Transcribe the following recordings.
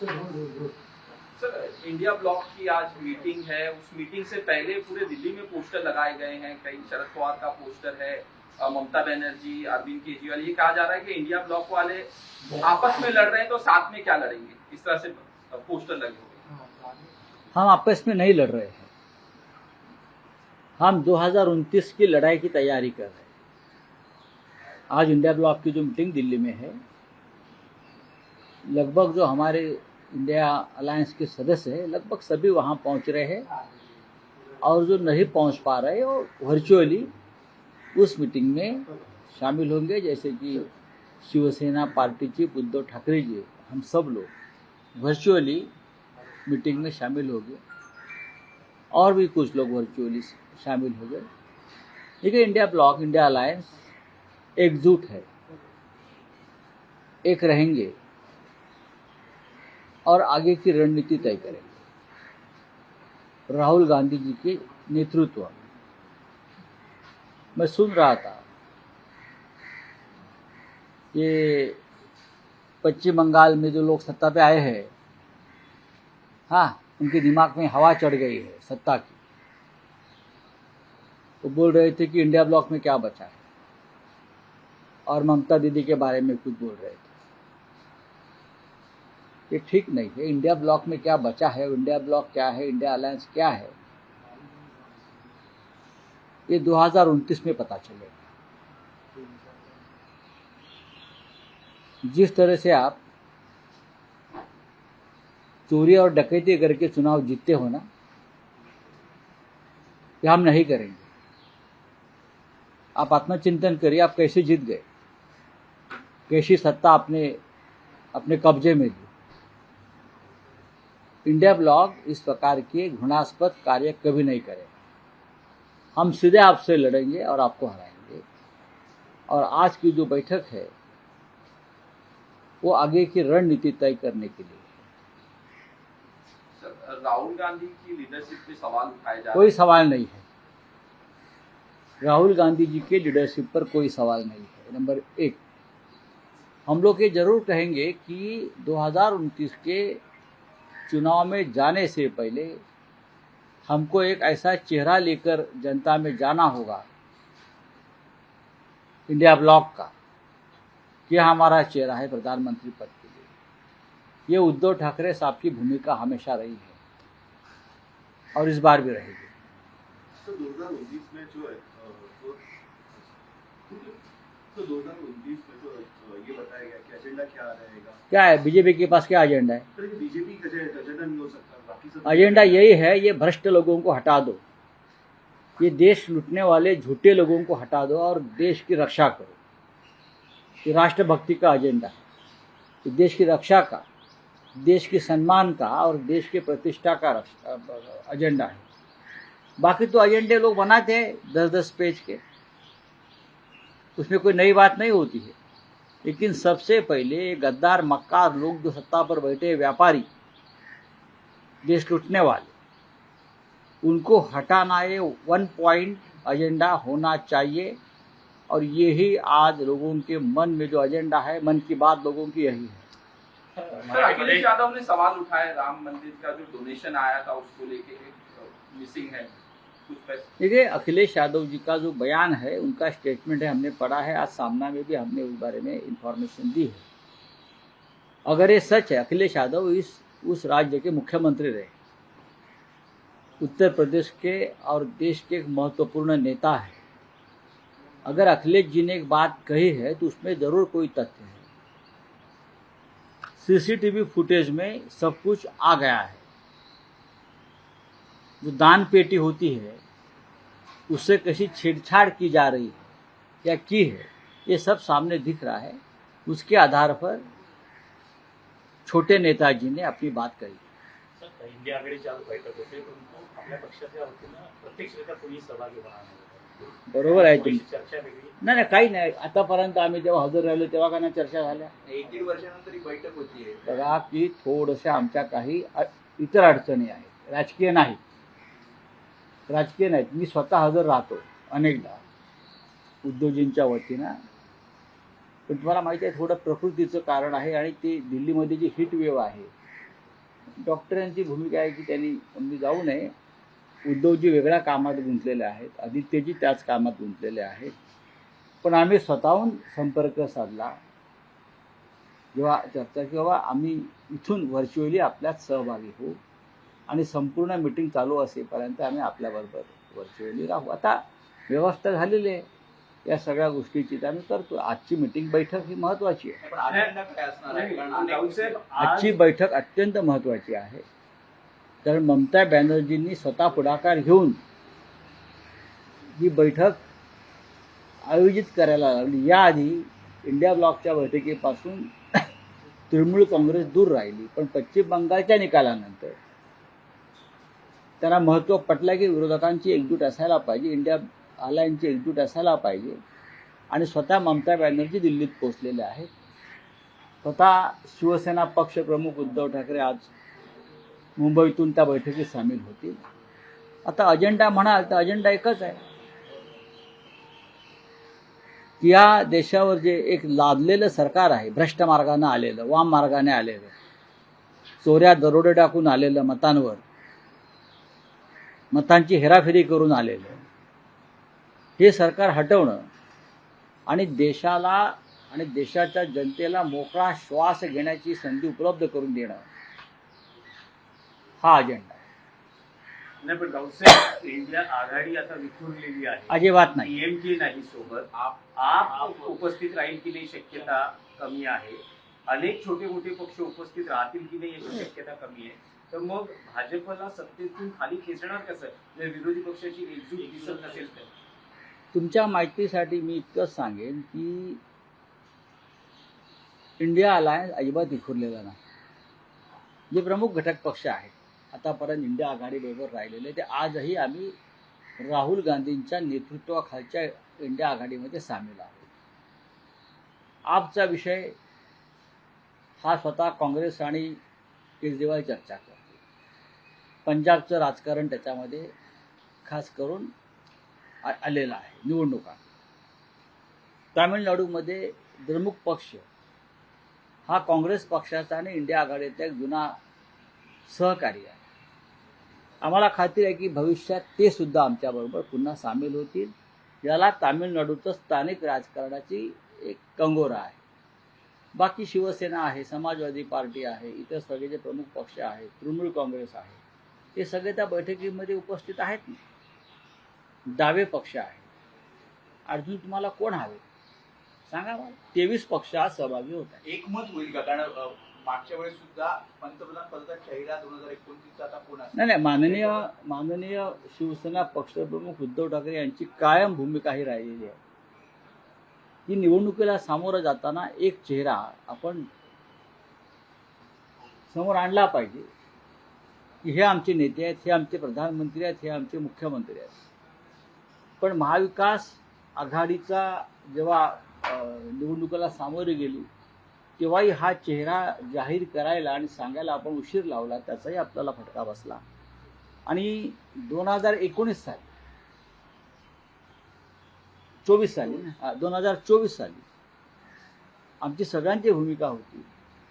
Sir, India block की आज meeting है। उस मीटिंग से पहले पूरे दिल्ली में पोस्टर लगाए गए हैं। कई शरद पवार का पोस्टर है, ममता बनर्जी, अरविंद केजरीवाल। ये कहा जा रहा है कि इंडिया ब्लॉक वाले आपस में लड़ रहे हैं तो साथ में क्या लड़ेंगे, इस तरह से पोस्टर लगे हुए। हम आपस में नहीं लड़ रहे हैं, हम 2029 की लड़ाई की तैयारी कर रहे हैं। आज इंडिया ब्लॉक की जो मीटिंग दिल्ली में है, लगभग जो हमारे इंडिया अलायंस के सदस्य हैं लगभग सभी वहाँ पहुँच रहे हैं, और जो नहीं पहुँच पा रहे वो वर्चुअली उस मीटिंग में शामिल होंगे। जैसे कि शिवसेना पार्टी चीफ उद्धव ठाकरे जी, हम सब लोग वर्चुअली मीटिंग में शामिल हो गए, और भी कुछ लोग वर्चुअली शामिल हो गए। देखिए, इंडिया ब्लॉक, इंडिया अलायंस एकजुट है, एक रहेंगे और आगे की रणनीति तय करेंगे राहुल गांधी जी के नेतृत्व में। मैं सुन रहा था ये पश्चिम बंगाल में जो लोग सत्ता पे आए हैं, हाँ, उनके दिमाग में हवा चढ़ गई है सत्ता की। वो बोल रहे थे कि इंडिया ब्लॉक में क्या बचा है, और ममता दीदी के बारे में कुछ बोल रहे थे। ये ठीक नहीं है। इंडिया ब्लॉक में क्या बचा है, इंडिया ब्लॉक क्या है, इंडिया अलायंस क्या है, ये 2029 में पता चलेगा। जिस तरह से आप चोरी और डकैती करके चुनाव जीतते हो ना, ये हम नहीं करेंगे। आप आत्मचिंतन करिए, आप कैसे जीत गए, कैसी सत्ता अपने कब्जे में ली। इंडिया ब्लॉक इस प्रकार के घृणास्पद कार्य कभी नहीं करेगा। हम सीधे आपसे लड़ेंगे और आपको हराएंगे। और आज की जो बैठक है वो आगे की रणनीति तय करने के लिए। सर, राहुल गांधी की लीडरशिप पे सवाल उठाए जा रहे हैं। कोई सवाल नहीं है, राहुल गांधी जी के लीडरशिप पर कोई सवाल नहीं है। नंबर एक, हम लोग ये जरूर कहेंगे कि 2029 के चुनाव में जाने से पहले हमको एक ऐसा चेहरा लेकर जनता में जाना होगा इंडिया ब्लॉक का, कि हमारा चेहरा है प्रधानमंत्री पद के लिए। ये उद्धव ठाकरे साहब की भूमिका हमेशा रही है और इस बार भी रहेगी। तो 2019 में जो है तो 2019 में तो ये बताया गया कि एजेंडा क्या रहेगा। क्या है बीजेपी के पास, क्या एजेंडा है? बीजेपी का एजेंडा नहीं हो सकता, बाकी सब एजेंडा यही है, ये भ्रष्ट लोगों को हटा दो, ये देश लूटने वाले झूठे लोगों को हटा दो और देश की रक्षा करो। ये राष्ट्रभक्ति का एजेंडा है, ये देश की रक्षा का, देश के सम्मान का और देश की प्रतिष्ठा का एजेंडा है। बाकी तो एजेंडे लोग बनाते हैं 10-10 पेज के, उसमें कोई नई बात नहीं होती है। लेकिन सबसे पहले गद्दार मक्कार लोग जो सत्ता पर बैठे व्यापारी, देश लूटने वाले, उनको हटाना ये 1 पॉइंट एजेंडा होना चाहिए। और यही आज लोगों के मन में जो एजेंडा है, मन की बात लोगों की यही है। सर, अखिलेश यादव ने सवाल उठाया राम मंदिर का जो डोनेशन आया था उसको लेके, मिसिंग है कुछ पैसे। देखिए, अखिलेश यादव जी का जो बयान है, उनका स्टेटमेंट है, हमने पढ़ा है, आज सामना में भी हमने उस बारे में इंफॉर्मेशन दी है। अगर ये सच है, अखिलेश यादव उस राज्य के मुख्यमंत्री रहे, उत्तर प्रदेश के और देश के एक महत्वपूर्ण नेता है। अगर अखिलेश जी ने एक बात कही है तो उसमें जरूर कोई तथ्य है। सीसीटीवी फुटेज में सब कुछ आ गया है। जो दान पेटी होती है उससे कैसी छेड़छाड़ की जा रही है या की है, ये सब सामने दिख रहा है। उसके आधार पर छोटे नेताजी ने अपनी बात कही। इंडिया आघाडीची आज बैठक होते, पण आपल्या पक्षाच्या वतीनं प्रत्यक्षरित्या कोणी सहभागी होणार नाही। बरोबर आहे तुम्ही, चर्चा वेगळी नाही काही नाही। आतापर्यंत आम्ही जेव्हा हजर राहिलो तेव्हा का नाही चर्चा झाल्या? 1-1.5 वर्षानंतर ही बैठक होतीये। बघा की थोडंसं आमच्या काही इतर अडचणी आहेत, राजकीय नाहीत, राजकीय नाहीत। मी स्वतः हजर राहतो अनेकदा उद्योजींच्या वतीनं, पण तुम्हाला माहिती आहे थोडं प्रकृतीचं कारण आहे, आणि ते दिल्लीमध्ये जी हीट वेव्ह आहे डॉक्टरांची भूमिका आहे की त्यांनी जाऊ नये. उद्धवजी वेगळ्या कामात गुंतलेले आहेत, आदित्यजी त्याच कामात गुंतलेले आहेत. पण आम्ही स्वतःहून संपर्क साधला जेव्हा चर्चा की बाबा आम्ही इथून व्हर्च्युअली आपल्यात सहभागी होऊ आणि संपूर्ण मीटिंग चालू असेपर्यंत आम्ही आपल्याबरोबर व्हर्च्युअली राहू. आता व्यवस्था झालेली आहे या सगळ्या गोष्टीची, तर आम्ही करतो. आजची मीटिंग बैठक ही महत्त्वाची आहे. पण अजेंडा काय असणार आहे? कारण राहुल साहेब, आज आजची बैठक अत्यंत महत्त्वाची आहे. कारण ममता बॅनर्जींनी स्वतः पुढाकार घेऊन ही बैठक आयोजित करायला लागली. याआधी इंडिया ब्लॉकच्या बैठकीपासून तृणमूल काँग्रेस दूर राहिली, पण पश्चिम बंगालच्या निकालानंतर त्यांना महत्त्व पटलं की विरोधकांची एकजूट असायला पाहिजे, इंडिया अलायन्सची एकजूट असायला पाहिजे. आणि स्वतः ममता बॅनर्जी दिल्लीत पोहोचलेले आहेत. स्वतः शिवसेना पक्षप्रमुख उद्धव ठाकरे आज मुंबईतून त्या बैठकीत सामील होतील. आता अजेंडा म्हणाल तर अजेंडा एकच आहे की या देशावर जे एक लादलेलं सरकार आहे, भ्रष्ट मार्गाने आलेलं, वाम मार्गाने आलेलं, चोऱ्या दरोडे टाकून आलेलं, मतांची हेराफेरी करून आलेलं, हे सरकार हटवणं आणि देशाला आणि देशाच्या जनतेला मोकळा श्वास घेण्याची संधी उपलब्ध करून देणं हा अजेंडा आहे. नाही, पण राहुल साहेब, इंडिया आघाडी आता विखुरलेली आहे. अजिबात नाही. पीएमके नाही सोबत आप उपस्थित राहील की नाही शक्यता कमी आहे. अनेक छोटे मोठे पक्ष उपस्थित राहतील की नाही याची शक्यता कमी आहे. तर मग भाजपला सत्तेतून खाली खेचणार कसं जर विरोधी पक्षाची एकजूट दिसत नसेल तर? तुमच्या माहितीसाठी मी इतकंच सांगेन की इंडिया अलायन्स अजिबात विखुरलेला नाही. जे प्रमुख घटक पक्ष आहेत आतापर्यंत इंडिया आघाडीबरोबर राहिलेले, ते आजही आम्ही राहुल गांधींच्या नेतृत्वाखालच्या इंडिया आघाडीमध्ये सामील आहोत. आपचा विषय हा स्वतः काँग्रेस आणि केजरीवाल चर्चा करतो. पंजाबचं राजकारण त्याच्यामध्ये खास करून आलेलं आहे. निवडणुका तामिळनाडूमध्ये द्रमुक पक्ष हा काँग्रेस पक्षाचा आणि इंडिया आघाडीचा एक जुना सहकारी आहे. आम्हाला खात्री आहे की भविष्यात ते सुद्धा आमच्याबरोबर पुन्हा सामील होतील. याला तामिळनाडूचं स्थानिक राजकारणाची एक कंगोरा आहे. बाकी शिवसेना आहे, समाजवादी पार्टी आहे, इतर सगळे जे प्रमुख पक्ष आहेत, तृणमूल काँग्रेस आहे, ते सगळे त्या बैठकीमध्ये उपस्थित आहेत. डावे पक्ष आहे. अजून तुम्हाला कोण हवे सांगा मला. 23 पक्ष आज सहभागी होत आहेत. एकमत होईल का? कारण मागच्या वेळेस सुद्धा पंतप्रधान पदाचा चेहरा 2029 आता कोण असेल? नाही, माननीय शिवसेना पक्षप्रमुख उद्धव ठाकरे यांची कायम भूमिका ही राहिलेली आहे की निवडणुकीला सामोरं जाताना एक चेहरा आपण समोर आणला पाहिजे की हे आमचे नेते आहेत, हे आमचे प्रधानमंत्री आहेत, हे आमचे मुख्यमंत्री आहेत. पण महाविकास आघाडीचा जेव्हा निवडणुकीला सामोरी गेली तेव्हाही हा चेहरा जाहीर करायला आणि सांगायला आपण उशीर लावला, त्याचाही आपल्याला फटका बसला. आणि 2024 साली आमची सगळ्यांची भूमिका होती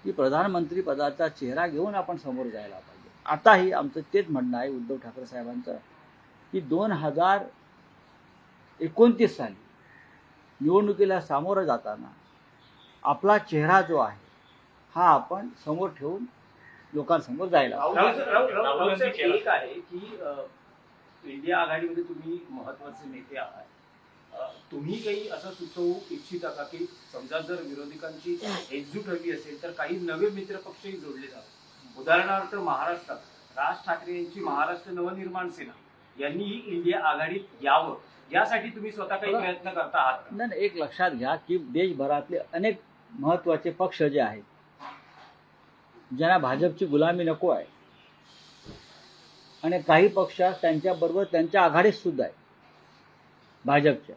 की प्रधानमंत्री पदाचा चेहरा घेऊन आपण समोर जायला पाहिजे. आताही आमचं तेच म्हणणं आहे उद्धव ठाकरे साहेबांचं की 2029 साली निवडणुकीला सामोरं जाताना आपला चेहरा जो आहे हा आपण समोर ठेवून लोकांसमोर जायला राहुल साहेब, एक आहे की इंडिया आघाडीमध्ये तुम्ही महत्वाचे नेते आहात. तुम्ही काही असं सुचवू इच्छिता का की समजा जर विरोधकांची एकजूट हवी असेल तर काही नवे मित्रपक्षही जोडले जातात. उदाहरणार्थ महाराष्ट्रात राज ठाकरे यांची महाराष्ट्र नवनिर्माण सेना यांनीही इंडिया आघाडीत यावं यासाठी तुम्ही स्वतः काही प्रयत्न करता आहात? नाही, एक लक्षात घ्या की देशभरातले अनेक महत्वाचे पक्ष जे आहेत ज्यांना भाजपची गुलामी नको आहे आणि काही पक्ष त्यांच्याबरोबर त्यांच्या आघाडीत सुद्धा आहे भाजपच्या,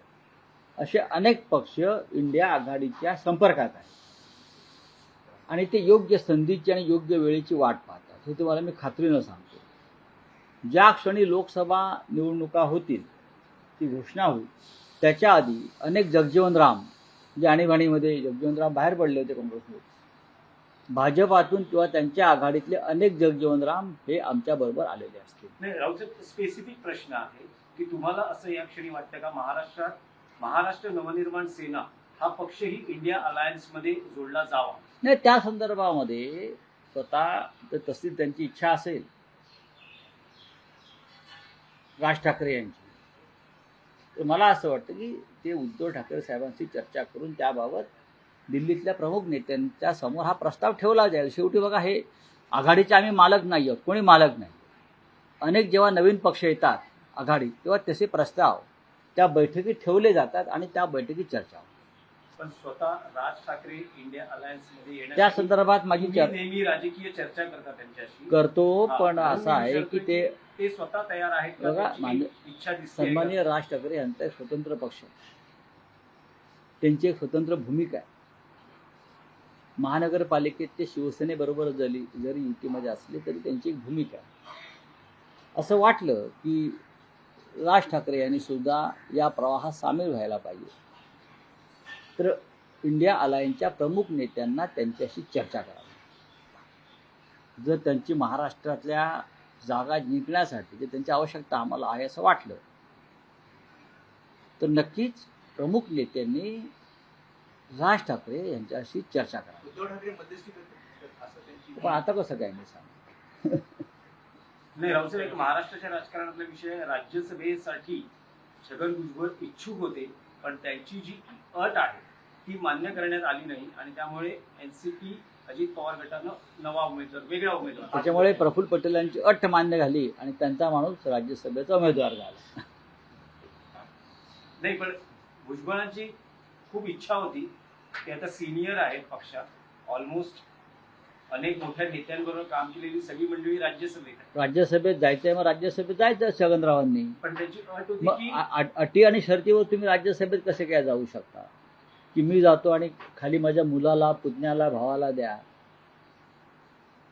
असे अनेक पक्ष इंडिया आघाडीच्या संपर्कात आहेत आणि ते योग्य संधीची आणि योग्य वेळेची वाट पाहतात. हे तुम्हाला मी खात्रीनं सांगतो. ज्या क्षणी लोकसभा निवडणुका होतील ती घोषणा होईल त्याच्या आधी अनेक जगजीवन राम जे आणीबाणीमध्ये जगजीवन राम बाहेर पडले होते काँग्रेसमध्ये, भाजपातून किंवा त्यांच्या आघाडीतले अनेक जगजीवनराम हे आमच्या बरोबर आलेले असतील. नाही राऊत स्पेसिफिक प्रश्न आहे की तुम्हाला असं या क्षणी वाटतं का महाराष्ट्र नवनिर्माण सेना हा पक्षही इंडिया अलायन्स मध्ये जोडला जावा? नाही, त्या संदर्भामध्ये स्वतः तर तशी त्यांची इच्छा असेल राज ठाकरे यांची, तर मला असं वाटतं की ते उद्धव ठाकरे साहेबांशी चर्चा करून त्याबाबत दिल्लीतल्या प्रमुख नेत्यांच्या समोर हा प्रस्ताव ठेवला जाईल. शेवटी बघा, हे आघाडीचे आम्ही मालक नाही आहोत, कोणी मालक नाही. अनेक जेव्हा नवीन पक्ष येतात आघाडीत तेव्हा तसे प्रस्ताव त्या बैठकीत ठेवले जातात आणि त्या बैठकीत चर्चा होते. पण स्वतः राज ठाकरे इंडिया अलायन्स मध्ये त्या येण्यासाठी संदर्भात माझी तुम्ही नेहमी राजकीय चर्चा करता त्यांच्याशी. करतो, हा, पण म्हणून असं मी आहे विचारतोय की ते ते स्वतः तयार आहेत का? बघा, त्यांची इच्छा दिसते का? सन्माननीय राज ठाकरे यांचा एक स्वतंत्र पक्ष आहे. त्यांची एक स्वतंत्र भूमिका आहे. महानगरपालिकेत ते शिवसेनेबरोबर जरी युतीमध्ये असले तरी त्यांची एक भूमिका आहे. असं वाटलं की राज ठाकरे यांनी सुद्धा या प्रवाहात सामील व्हायला पाहिजे, तर इंडिया अलायन्सच्या प्रमुख नेत्यांना त्यांच्याशी चर्चा करावी. जर त्यांची महाराष्ट्रातल्या जागा जिंकण्यासाठी जर त्यांची आवश्यकता आम्हाला आहे असं वाटलं तर नक्कीच प्रमुख नेत्यांनी राज ठाकरे यांच्याशी चर्चा करावी. उद्धव ठाकरे मध्यस्थी करतात असं त्यांची पण आता कसं काय मी सांग. नाही राऊसाहेब, एक महाराष्ट्राच्या राजकारणातला विषय आहे. राज्यसभेसाठी छगन भुजबळ इच्छुक होते, पण त्यांची जी अट आहे ती मान्य करण्यात आली नाही आणि त्यामुळे एनसीपी अजित पवार गटानं वेगळा उमेदवार त्याच्यामुळे प्रफुल्ल पटेल यांची अट मान्य झाली आणि त्यांचा माणूस राज्यसभेचा उमेदवार झाला. नाही, पण भुजबळांची खूप इच्छा होती. ते आता सिनियर आहेत पक्षात, ऑलमोस्ट अनेक मोठ्या नेत्यांबरोबर काम केलेली सगळी मंडळी राज्यसभेत आहे. राज्यसभेत जायचंय, मग राज्यसभेत जायचं छगनरावांनी. पण त्याची अट होती मग की अटी आणि शर्तीवर तुम्ही राज्यसभेत कसे काय जाऊ शकता की मी जातो आणि खाली माझ्या मुलाला, पुतण्याला, भावाला द्या.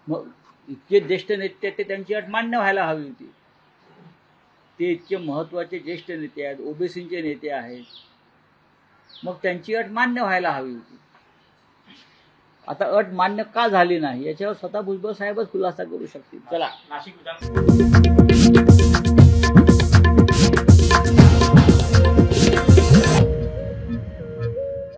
मग इतके ज्येष्ठ नेते ते त्यांची अट मान्य व्हायला हवी होती. ते इतके महत्त्वाचे ज्येष्ठ नेते आहेत, ओबीसीचे नेते आहेत, मग त्यांची अट मान्य व्हायला हवी होती. आता अट मान्य का झाली नाही याच्यावर स्वतः भुजबळ साहेबच खुलासा करू शकतील. चला, नाशिक विधान